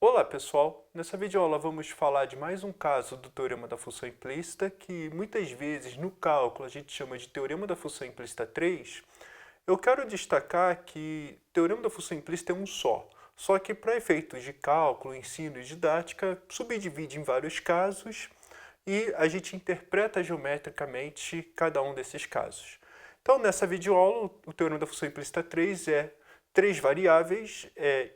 Olá pessoal, nessa videoaula vamos falar de mais um caso do Teorema da Função Implícita, que muitas vezes no cálculo a gente chama de Teorema da Função Implícita 3. Eu quero destacar que o Teorema da Função Implícita é um só que para efeitos de cálculo, ensino e didática, subdivide em vários casos e a gente interpreta geometricamente cada um desses casos. Então nessa videoaula o Teorema da Função Implícita 3 é três variáveis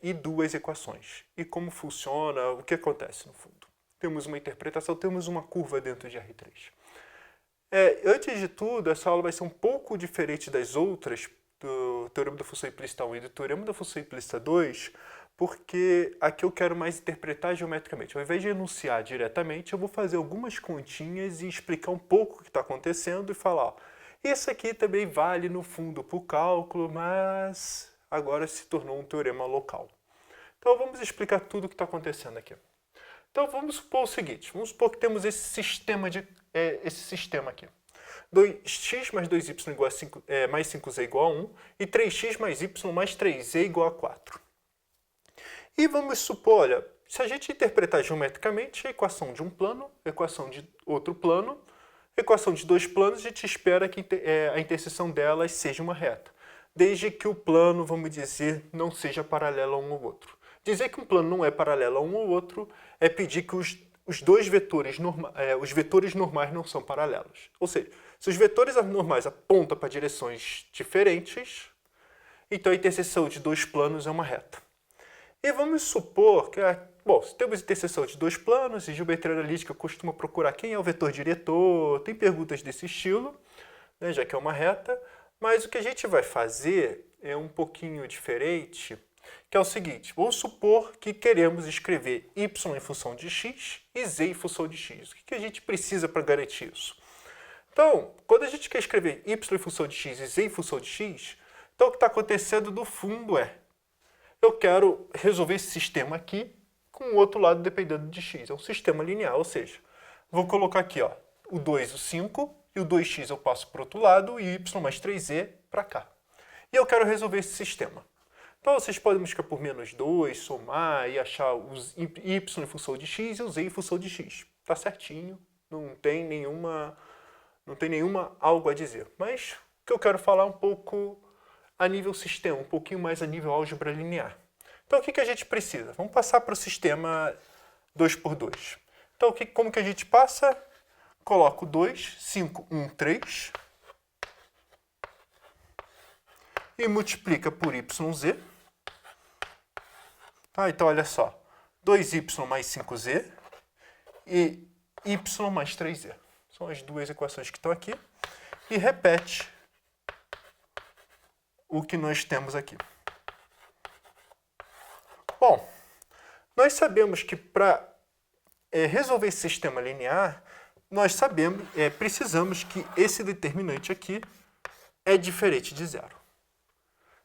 e duas equações. E como funciona, o que acontece no fundo. Temos uma interpretação, temos uma curva dentro de R3. Antes de tudo, essa aula vai ser um pouco diferente das outras, do Teorema da Função Implícita 1 e do Teorema da Função Implícita 2, porque aqui eu quero mais interpretar geometricamente. Ao invés de enunciar diretamente, eu vou fazer algumas continhas e explicar um pouco o que está acontecendo e falar, ó, isso aqui também vale no fundo para o cálculo, mas agora se tornou um teorema local. Então vamos explicar tudo o que está acontecendo aqui. Então vamos supor o seguinte, vamos supor que temos esse sistema aqui. 2x mais 2y igual a 5, mais 5z igual a 1 e 3x mais y mais 3z igual a 4. E vamos supor, olha, se a gente interpretar geometricamente a equação de um plano, a equação de outro plano, a equação de dois planos, a gente espera que a interseção delas seja uma reta, desde que o plano, vamos dizer, não seja paralelo a um ao outro. Dizer que um plano não é paralelo a um ao outro é pedir que os vetores normais não são paralelos. Ou seja, se os vetores normais apontam para direções diferentes, então a interseção de dois planos é uma reta. E vamos supor que, se temos interseção de dois planos, e geometria analítica costuma procurar quem é o vetor diretor, tem perguntas desse estilo, né, já que é uma reta, mas o que a gente vai fazer é um pouquinho diferente, que é o seguinte, vamos supor que queremos escrever y em função de x e z em função de x. O que a gente precisa para garantir isso? Então, quando a gente quer escrever y em função de x e z em função de x, então o que está acontecendo no fundo é, eu quero resolver esse sistema aqui com o outro lado dependendo de x. É um sistema linear, ou seja, vou colocar aqui ó, o 2 o 5, e o 2x eu passo para o outro lado e y mais 3z para cá. E eu quero resolver esse sistema. Então vocês podem multiplicar por menos 2, somar e achar os y em função de x e o z em função de x. Tá certinho, não tem nenhuma algo a dizer. Mas o que eu quero falar um pouco a nível sistema, um pouquinho mais a nível álgebra linear. Então o que a gente precisa? Vamos passar para o sistema 2×2. Então como que a gente passa? Coloco 2, 5, 1, 3 e multiplica por yz. Tá, então olha só, 2y mais 5z e y mais 3z. São as duas equações que estão aqui. E repete o que nós temos aqui. Bom, nós sabemos que para resolver esse sistema linear, nós precisamos que esse determinante aqui é diferente de zero.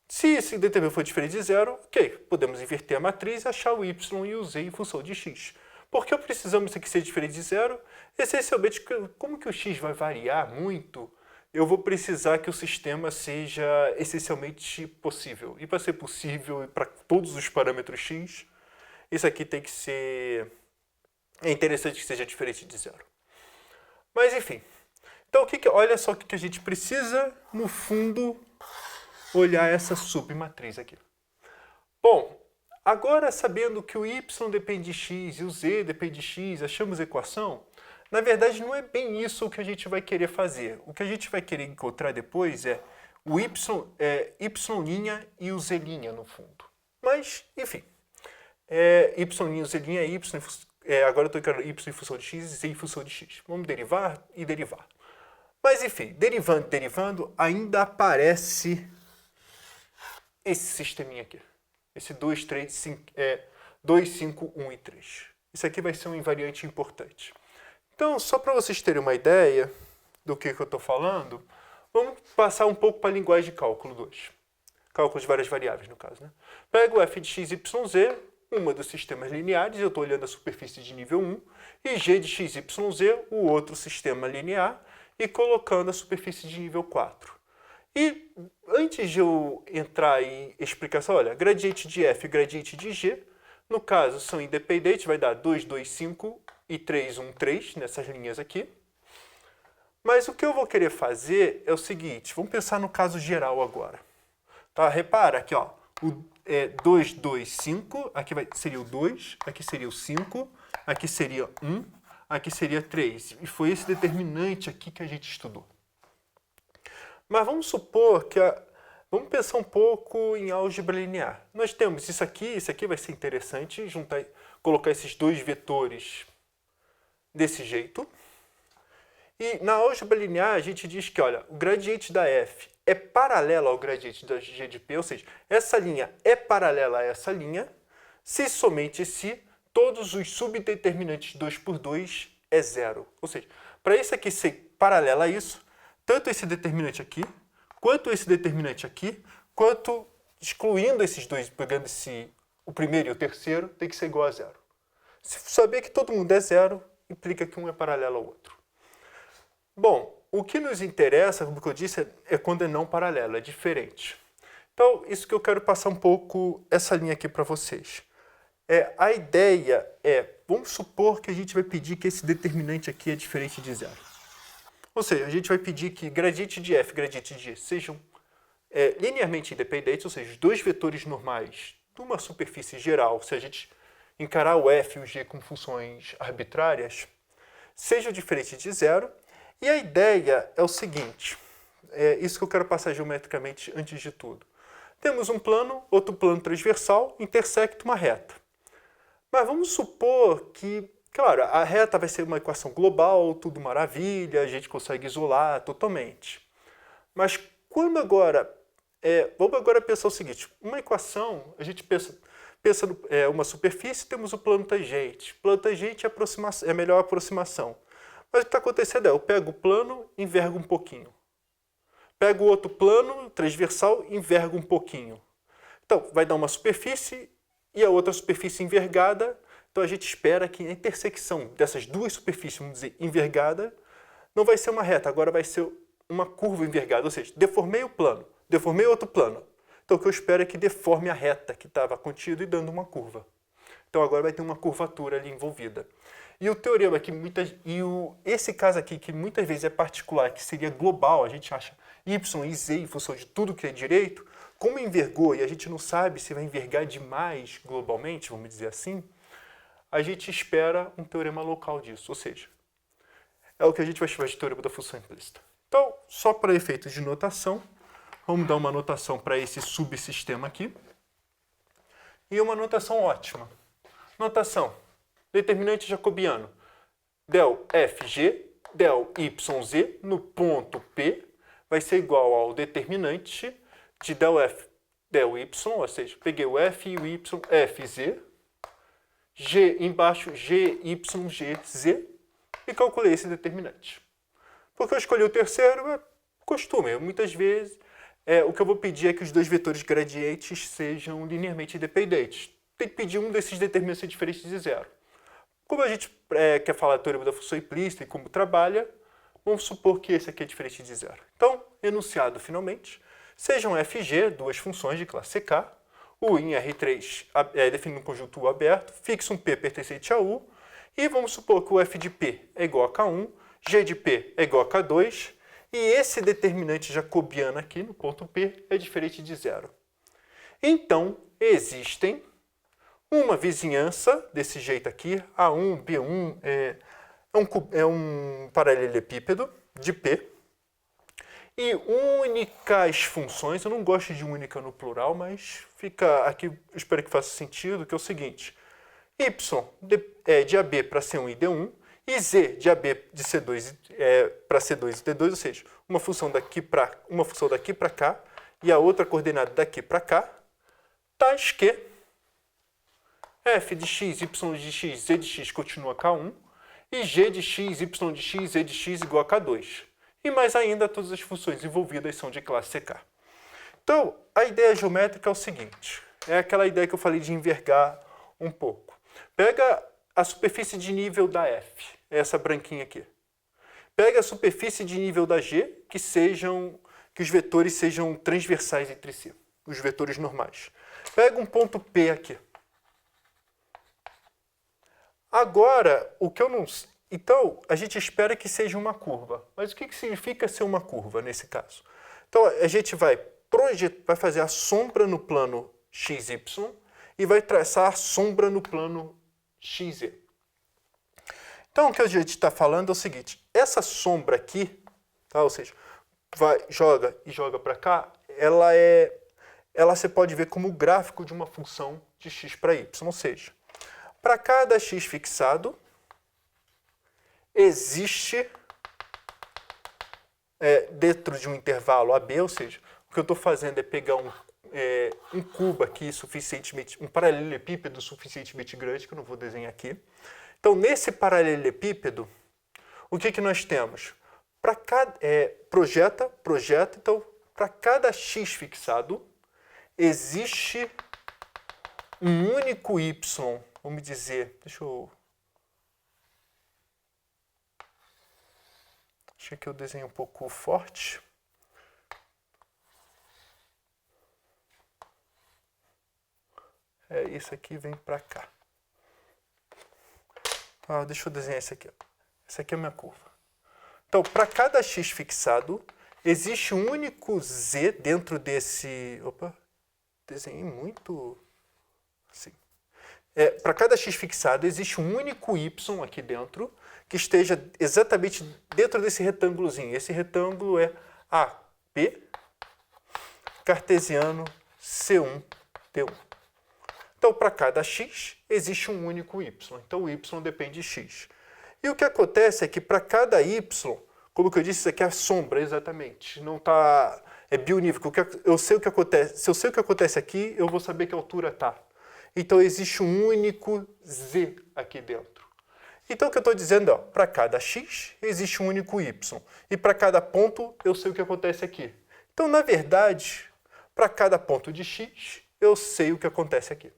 Se esse determinante for diferente de zero, ok, podemos inverter a matriz e achar o y e o z em função de x. Por que precisamos aqui ser diferente de zero? Essencialmente, como que o x vai variar muito, eu vou precisar que o sistema seja essencialmente possível. E para ser possível para todos os parâmetros x, isso aqui tem que ser... É interessante que seja diferente de zero. Mas enfim, então olha só o que a gente precisa, no fundo, olhar essa submatriz aqui. Bom, agora sabendo que o y depende de x e o z depende de x, achamos a equação, na verdade não é bem isso o que a gente vai querer fazer. O que a gente vai querer encontrar depois é o y' e o z' no fundo. Mas, enfim, y' e o z' é y, agora eu estou querendo y em função de x e z em função de x. Vamos derivar e derivar. Mas enfim, derivando, ainda aparece esse sisteminha aqui. Esse 2, 5, 1 e 3. Isso aqui vai ser um invariante importante. Então, só para vocês terem uma ideia do que eu estou falando, vamos passar um pouco para a linguagem de cálculo 2. Cálculo de várias variáveis, no caso, né? Pego o f de x, y, z, uma dos sistemas lineares, eu estou olhando a superfície de nível 1, e g de x, y, z, o outro sistema linear, e colocando a superfície de nível 4. E antes de eu entrar em explicação, olha, gradiente de f e gradiente de g, No caso, são independentes, vai dar 2, 2, 5 e 3, 1, 3 nessas linhas aqui. Mas o que eu vou querer fazer é o seguinte, vamos pensar no caso geral agora. Tá? Repara aqui, ó, 2, 2, 5, aqui seria o 2, aqui seria o 5, aqui seria 1, aqui seria 3. E foi esse determinante aqui que a gente estudou. Mas vamos supor que vamos pensar um pouco em álgebra linear. Nós temos isso aqui vai ser interessante, colocar esses dois vetores desse jeito. E na álgebra linear a gente diz que, olha, o gradiente da f é paralelo ao gradiente da g de p, ou seja, essa linha é paralela a essa linha, se somente se todos os subdeterminantes 2 por 2 é zero. Ou seja, para isso aqui ser paralelo a isso, tanto esse determinante aqui, quanto esse determinante aqui, quanto excluindo esses dois, pegando o primeiro e o terceiro, tem que ser igual a zero. Se saber que todo mundo é zero, implica que um é paralelo ao outro. Bom, o que nos interessa, como eu disse, é quando é não paralelo, é diferente. Então, isso que eu quero passar um pouco essa linha aqui para vocês. A ideia vamos supor que a gente vai pedir que esse determinante aqui é diferente de zero. Ou seja, a gente vai pedir que gradiente de f e gradiente de g sejam linearmente independentes, ou seja, os dois vetores normais de uma superfície geral, se a gente encarar o f e o g como funções arbitrárias, sejam diferentes de zero. E a ideia é o seguinte, isso que eu quero passar geometricamente antes de tudo. Temos um plano, outro plano transversal, intersecta uma reta. Mas vamos supor que, claro, a reta vai ser uma equação global, tudo maravilha, a gente consegue isolar totalmente. Mas quando agora, vamos agora pensar o seguinte, uma equação, a gente pensa uma superfície, temos o plano tangente. Plano tangente é a melhor aproximação. Mas o que está acontecendo eu pego o plano, envergo um pouquinho. Pego o outro plano, transversal, envergo um pouquinho. Então, vai dar uma superfície e a outra superfície envergada. Então, a gente espera que a intersecção dessas duas superfícies, vamos dizer, envergada, não vai ser uma reta, agora vai ser uma curva envergada. Ou seja, deformei o plano, deformei outro plano. Então, o que eu espero é que deforme a reta que estava contida e dando uma curva. Então, agora vai ter uma curvatura ali envolvida. E o teorema que esse caso aqui, que muitas vezes é particular, que seria global, a gente acha y e z em função de tudo que é direito, como envergou e a gente não sabe se vai envergar demais globalmente, vamos dizer assim, a gente espera um teorema local disso, ou seja, é o que a gente vai chamar de teorema da função implícita. Então, só para efeitos de notação, vamos dar uma notação para esse subsistema aqui, e uma notação ótima. Notação. Determinante jacobiano, del fg, del yz no ponto P vai ser igual ao determinante de del f, del y, ou seja, peguei o f e o y, fz, g embaixo, gy, gz, e calculei esse determinante. Porque eu escolhi o terceiro, é costume, muitas vezes o que eu vou pedir é que os dois vetores gradientes sejam linearmente independentes. Tem que pedir um desses determinantes ser diferente de zero. Como a gente quer falar do teorema da função implícita e como trabalha, vamos supor que esse aqui é diferente de zero. Então, enunciado finalmente, sejam fg, duas funções de classe K, U em R3 definindo um conjunto U aberto, fixa um P pertencente a U, e vamos supor que o f de P é igual a K1, G de P é igual a K2, e esse determinante jacobiano aqui no ponto P é diferente de zero. Então, existem uma vizinhança desse jeito aqui, A1, B1, é um paralelepípedo de P. E únicas funções, eu não gosto de única no plural, mas fica aqui, eu espero que faça sentido, que é o seguinte. Y de AB para C1 e D1, e Z de AB de C2 para C2 e D2, ou seja, uma função daqui para cá e a outra coordenada daqui para cá, tais que f de x, y de x, z de x continua K1, e g de x, y de x, z de x igual a K2. E mais ainda, todas as funções envolvidas são de classe CK. Então, a ideia geométrica é o seguinte, é aquela ideia que eu falei de envergar um pouco. Pega a superfície de nível da f, essa branquinha aqui. Pega a superfície de nível da g, que os vetores sejam transversais entre si, os vetores normais. Pega um ponto P aqui. Agora, o que eu não... Então, a gente espera que seja uma curva. Mas o que significa ser uma curva nesse caso? Então, a gente vai fazer a sombra no plano XY e vai traçar a sombra no plano XZ. Então, o que a gente está falando é o seguinte. Essa sombra aqui, tá? Ou seja, joga e joga para cá, ela você pode ver como o gráfico de uma função de x para y. Ou seja, para cada x fixado, existe dentro de um intervalo AB, ou seja, o que eu estou fazendo é pegar um cubo aqui suficientemente, um paralelepípedo suficientemente grande, que eu não vou desenhar aqui. Então, nesse paralelepípedo, o que nós temos? Para cada projeta, então, para cada x fixado, existe um único y, vamos dizer, Acho que eu desenho um pouco forte. Isso aqui vem para cá. Deixa eu desenhar esse aqui. Essa aqui é a minha curva. Então, para cada x fixado, existe um único z dentro desse... Opa, desenhei muito... Assim. Para cada x fixado, existe um único y aqui dentro que esteja exatamente dentro desse retângulozinho. Esse retângulo é AP cartesiano C1, D1. Então, para cada x, existe um único y. Então, o y depende de x. E o que acontece é que para cada y, como eu disse, isso aqui é a sombra, exatamente. Não tá, é bionívoco. Eu sei o que acontece. Se eu sei o que acontece aqui, eu vou saber que altura está. Então, existe um único z aqui dentro. Então, o que eu estou dizendo é, para cada x, existe um único y. E para cada ponto, eu sei o que acontece aqui. Então, na verdade, para cada ponto de x, eu sei o que acontece aqui.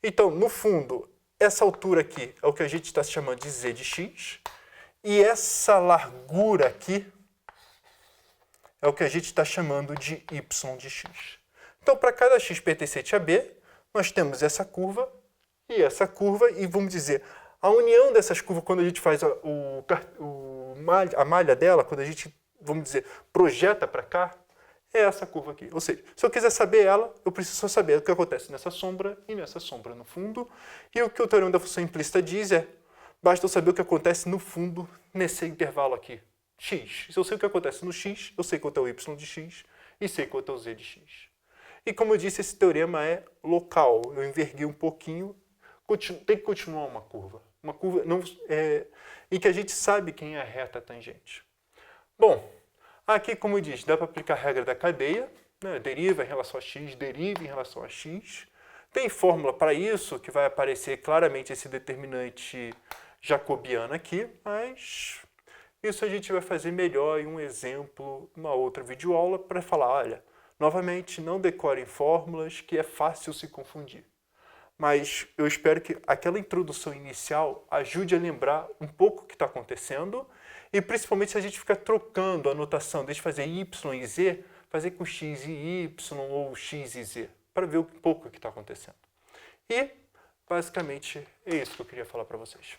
Então, no fundo, essa altura aqui é o que a gente está chamando de z de x. E essa largura aqui é o que a gente está chamando de y de x. Então, para cada x pertencente a B, nós temos essa curva, e vamos dizer, a união dessas curvas, quando a gente faz a malha dela, quando a gente, vamos dizer, projeta para cá, é essa curva aqui. Ou seja, se eu quiser saber ela, eu preciso só saber o que acontece nessa sombra e nessa sombra no fundo. E o que o teorema da função implícita diz é, basta eu saber o que acontece no fundo nesse intervalo aqui, x. Se eu sei o que acontece no x, eu sei quanto é o y de x e sei quanto é o z de x. E como eu disse, esse teorema é local. Eu enverguei um pouquinho, tem que continuar uma curva. Uma curva em que a gente sabe quem é a reta tangente. Bom, aqui, como eu disse, dá para aplicar a regra da cadeia, né? Deriva em relação a x, deriva em relação a x. Tem fórmula para isso, que vai aparecer claramente esse determinante jacobiano aqui, mas isso a gente vai fazer melhor em um exemplo, uma outra videoaula, para falar, olha, novamente, não decorem fórmulas, que é fácil se confundir. Mas eu espero que aquela introdução inicial ajude a lembrar um pouco o que está acontecendo e principalmente se a gente ficar trocando a notação, deixa de fazer y e z, fazer com x e y ou x e z, para ver um pouco o que está acontecendo. E, basicamente, é isso que eu queria falar para vocês.